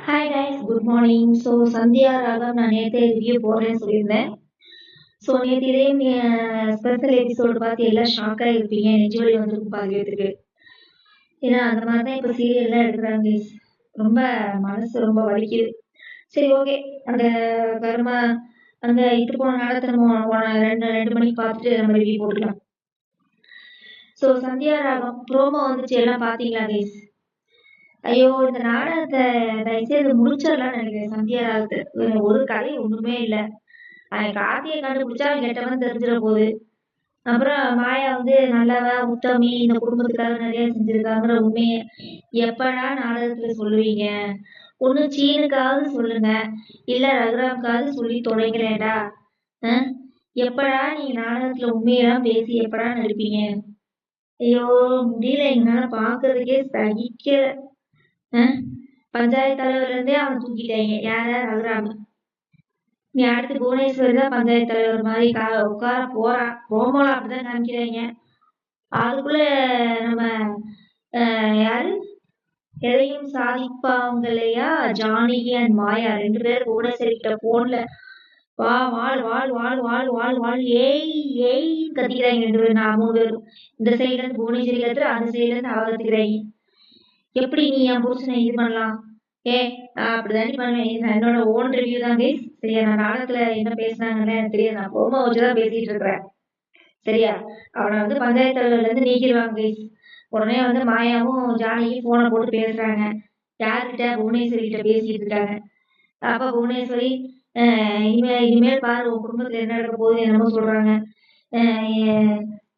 Hi guys, good morning. Sandhya ராகம் நான் நேற்றே ரிவ்யூ போடுறேன்னு சொல்லியிருந்தேன். நேற்று இதே ஸ்பெஷல் எபிசோடு பார்த்து எல்லாம் ஷாக்காக இருப்பீங்க. நெஞ்சுவலி வந்திருக்கும் பாதி பேருக்கு. ஏன்னா அந்த மாதிரி தான் இப்போ சீரியல்லாம் எடுக்கிறாங்க கைஸ். ரொம்ப மனசு ரொம்ப வலிக்குது. சரி, ஓகே. அந்த கர்மா அந்த இது போன நாடகத்தை நம்ம ரெண்டு மணிக்கு பார்த்துட்டு நம்ம ரிவ்யூ போட்டுக்கலாம். சந்தியா ராகம் ப்ரோமோ வந்துச்சு, எல்லாம் பார்த்தீங்களா கைஸ்? ஐயோ, இந்த நாடகத்தை தயவுசெய்து முடிச்சிடலாம்னு நினைக்கிறேன். சந்தியா ராகத்து ஒரு கதை ஒண்ணுமே இல்ல. அவன் கார்த்தியை கண்டுபிடிச்சா அவன் கெட்டவன் தெரிஞ்சிட போகுது. அப்புறம் மாயா நல்லவன் உத்தமி, இந்த குடும்பத்துக்காக நிறைய செஞ்சிருக்காங்கிற உண்மையை எப்படா நாடகத்துல சொல்லுவீங்க? ஒண்ணு சீனுக்காவது சொல்லுங்க, இல்ல ரகுராமுக்காவது சொல்லி தொலைங்களேடா. எப்படா நீங்க நாடகத்துல உண்மையெல்லாம் பேசி எப்படா நடிப்பீங்க? ஐயோ, முடியல, என்னால பாக்குறதுக்கே சகிக்கல. பஞ்சாயத்து தலைவர்ல இருந்தே அவன் தூக்கிட்டாங்க. யார? ரகுராம. நீ அடுத்து புவனேஸ்வரி தான் பஞ்சாயத்து தலைவர் மாதிரி உட்கார போறா. ரோமோல அப்படிதான் காமிக்கிறாங்க. அதுக்குள்ள நம்ம யாரு எதையும் சாதிப்பாங்களையா ஜானகி அண்ட் மாயா ரெண்டு பேரும் புவனேஸ்வரி கிட்ட போன்ல வா வாழ் வாழ் வாழ் வாழ் வாழ் வாழ் ஏய் ஏய் கத்திக்கிறாங்க ரெண்டு பேரும். நான் 3 பேரும் இந்த சைட்ல இருந்து புவனேஸ்வரி கத்துற, அந்த சைட்ல இருந்து அவ கத்துக்கிறாங்க. எப்படி நீ என் புருஷனை இது பண்ணலாம்? அப்படிதாண்டி பண்ணுவேன். என்னோட ஓன் ரிவ்யூ தான் கைஸ். சரியா, நான் நாடகத்துல என்ன பேசினாங்கன்னு எனக்கு தெரியாது. நான் பொம்மை வச்சுதான் பேசிட்டு இருக்கிறேன். சரியா, அவனை பஞ்சாயத்து தலைவர்ல இருந்து நீக்கிடுவாங்க கைஸ். உடனே மாயாவும் ஜானகியும் போனை போட்டு பேசுறாங்க. யார்கிட்ட? புவனேஸ்வரி கிட்ட பேசிட்டு இருக்காங்க. அப்ப புவனேஸ்வரி இனிமேல் பாரு, உன் குடும்பத்துல என்ன நடக்க போகுது என்னமோ சொல்றாங்க.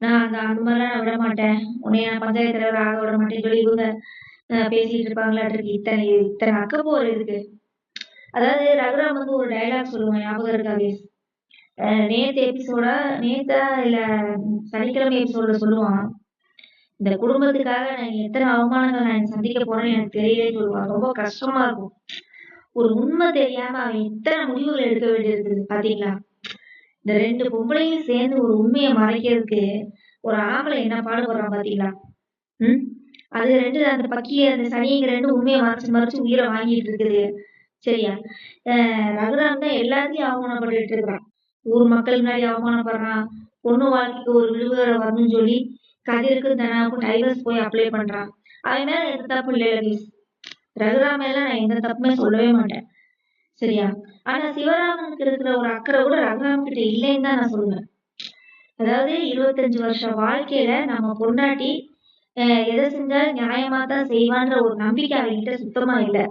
நான் அந்த மாதிரிலாம் நான் விட மாட்டேன், உன்னைய நான் பஞ்சாயத்து தலைவர் ஆக விட மாட்டேன்னு சொல்லி இவங்க பேசிட்டு இருப்பாங்களாட்டு. இத்தனை அக்கப்போர் இருக்கு. அதாவது ரகுராம் ஒரு டைலாக் சொல்லுவான், ஞாபகம் இருக்கா கைஸ்? நேத்து எபிசோடா, நேத்தா இல்ல சனிக்கிழமை எபிசோட சொல்லுவான், இந்த குடும்பத்துக்காக நான் எத்தனை அவமானங்கள் நான் சந்திக்க போறேன்னு எனக்கு தெரியலேன்னு சொல்லுவான். ரொம்ப கஷ்டமா இருக்கும். ஒரு உண்மை தெரியாம அவன் எத்தனை முடிவுகள் எடுக்க வேண்டியிருக்குது பாத்தீங்களா? இந்த 2 பொம்பளையும் சேர்ந்து ஒரு உண்மையை மறைக்கிறதுக்கு ஒரு ஆம்பளை என்ன பாடுபடுறான் பாத்தீங்களா? அது அந்த பக்கிய அந்த சனிங்கிற 2 உண்மையை மறைச்சு மறைச்சு உயிரை வாங்கிட்டு இருக்குது. சரியா, ரகுராம் தான் எல்லாத்தையும் அவமானப்பட்டு இருக்கிறான். ஊர் மக்கள் முன்னாடி அவமானப்படுறான். பொண்ணு வாழ்க்கைக்கு ஒரு விடுமுறை வரணும்னு சொல்லி கதிருக்கு தனாவுக்கும் டைவர்ஸ் போய் அப்ளை பண்றான். அவன் மேல எந்த தப்பு இல்லை. ரகுராம் மேல நான் எந்த தப்புமே சொல்லவே மாட்டேன். சரியா, ஆனா சிவராமனுக்கு இருக்கிற ஒரு அக்கறை கூட ரகுராம் கிட்ட இல்லைன்னு தான் நான் சொல்லுவேன். அதாவது 25 வருஷம் வாழ்க்கையில நம்ம பொண்டாட்டி எதை செஞ்சாலும் நியாயமா தான் செய்வான்ற ஒரு நம்பிக்கை அவன்கிட்ட சுத்தமா இல்லை.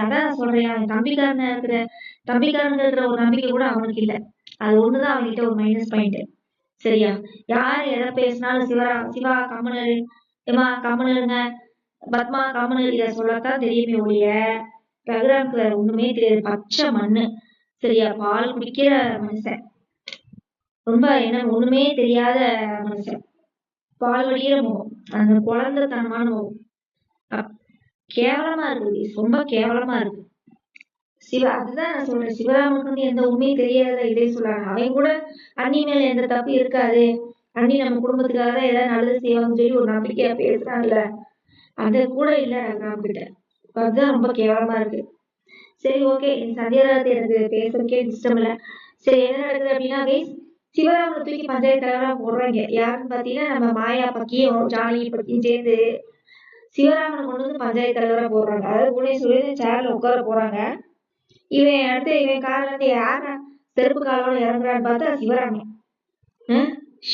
அதான் சொல்றேன், அவன் தம்பிக்காரங்க இருக்கிற ஒரு நம்பிக்கை கூட அவனுக்கு இல்ல. அது ஒண்ணுதான் அவன்கிட்ட ஒரு மைனஸ் பாயிண்ட். சரியா, யாரு எதை பேசினாலும் சிவா கம்முனரு, ஏமா கம்முனருங்க, பத்மா கம்முனரு, இதை சொல்லத்தான் தெரியுமே ஒழிய ரகுராமுக்கு வேற ஒண்ணுமே தெரியாது. பச்சை மண்ணு. சரியா, பால் குடிக்கிற மனுஷன். ரொம்ப என்ன ஒண்ணுமே தெரியாத மனுஷன். பால் வடிகிற முகம், அந்த குழந்தைத்தனமான முகம் கேவலமா இருக்குது. ரொம்ப கேவலமா இருக்கு. அதுதான் நான் சொல்றேன், சிவராமனுக்கு எந்த உண்மையும் தெரியாத இதே சொல்றாங்க. அவன் கூட அண்ணி மேல எந்த தப்பு இருக்காது, அண்ணி நம்ம குடும்பத்துக்காக தான் ஏதாவது நல்லது செய்வாங்கன்னு சொல்லி ஒரு நம்பிக்கையா பேசுறாங்கல்ல, அது கூட இல்ல ரகுராம் கிட்ட. அதுதான் ரொம்ப கேவலமா இருக்கு. சரி, ஓகே. சந்தியாராஜ் எனக்கு பேசுறதுக்கே இஷ்டம் இல்ல. சரி, என்ன நடக்குது அப்படின்னா கைஸ், சிவராமனை தூக்கி பஞ்சாயத்து தலைவரா போடுறாங்க. யாருன்னு பாத்தீங்கன்னா நம்ம மாயா பக்கியும் ஜானகி பக்கியும் சேர்ந்து சிவராமனை கொண்டு பஞ்சாயத்து தலைவரா போடுறாங்க. அதாவது புவனேஸ்வரி சேர்ல உட்கார போறாங்க. இவன் அடுத்து இவன் காலில் இருந்து யார செருப்பு காலோட இறங்குறான்னு பார்த்தா சிவராமன்.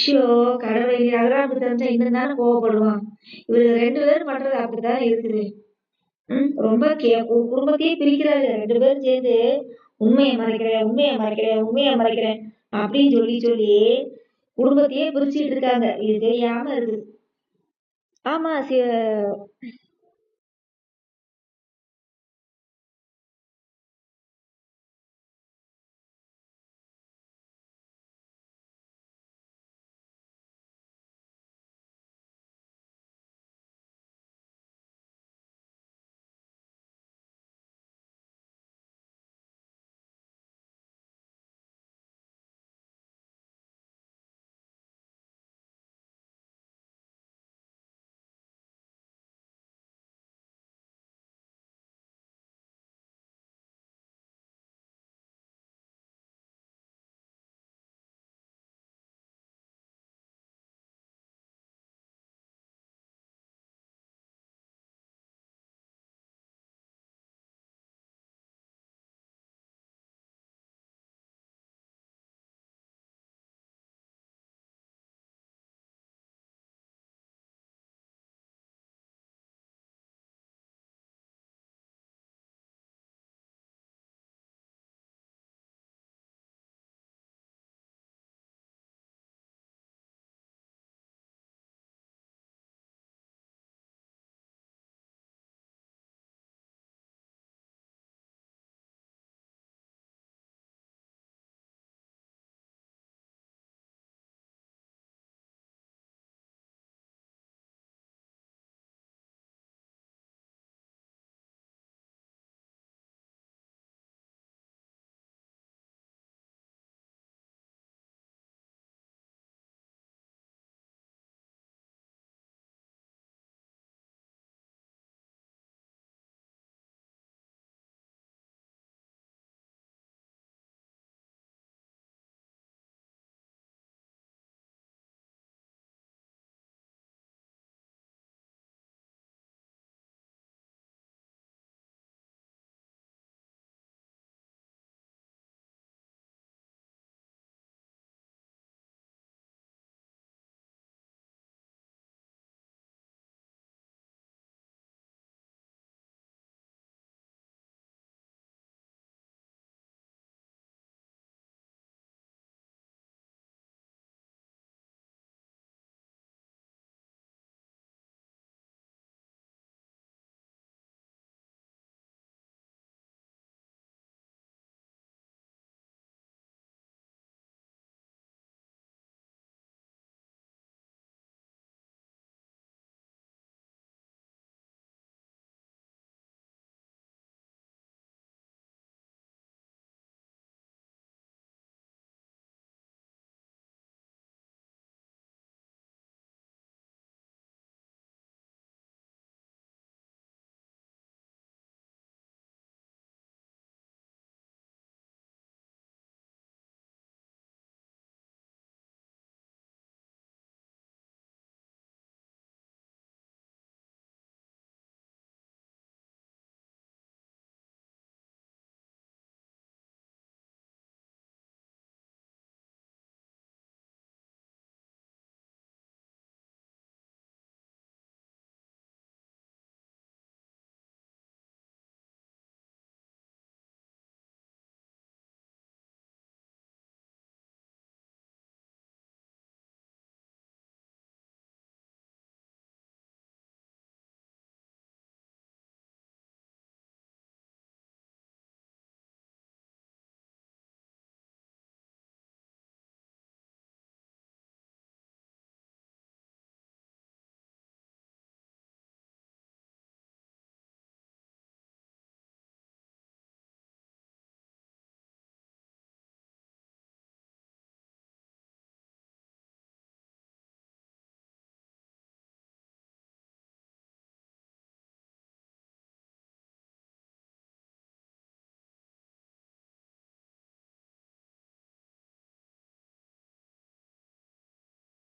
ஷோ கடவுளை, ரகுராமுக்கு தெரிஞ்சா இன்னும் தானே கோவப்படுவான். இவரு 2 பேரும் பண்றது அப்படித்தான் இருக்குது. ரொம்ப குடும்பத்தையே பிரிக்கிறாரு 2 பேரும் சேர்ந்து. உண்மையை மறைக்கிறேன், உண்மையை மறைக்கிறேன், உண்மையை மறைக்கிறேன் அப்படின்னு சொல்லி சொல்லி குடும்பத்தையே பிரிச்சுட்டு இருக்காங்க. இது தெரியாம இருக்குது. ஆமா,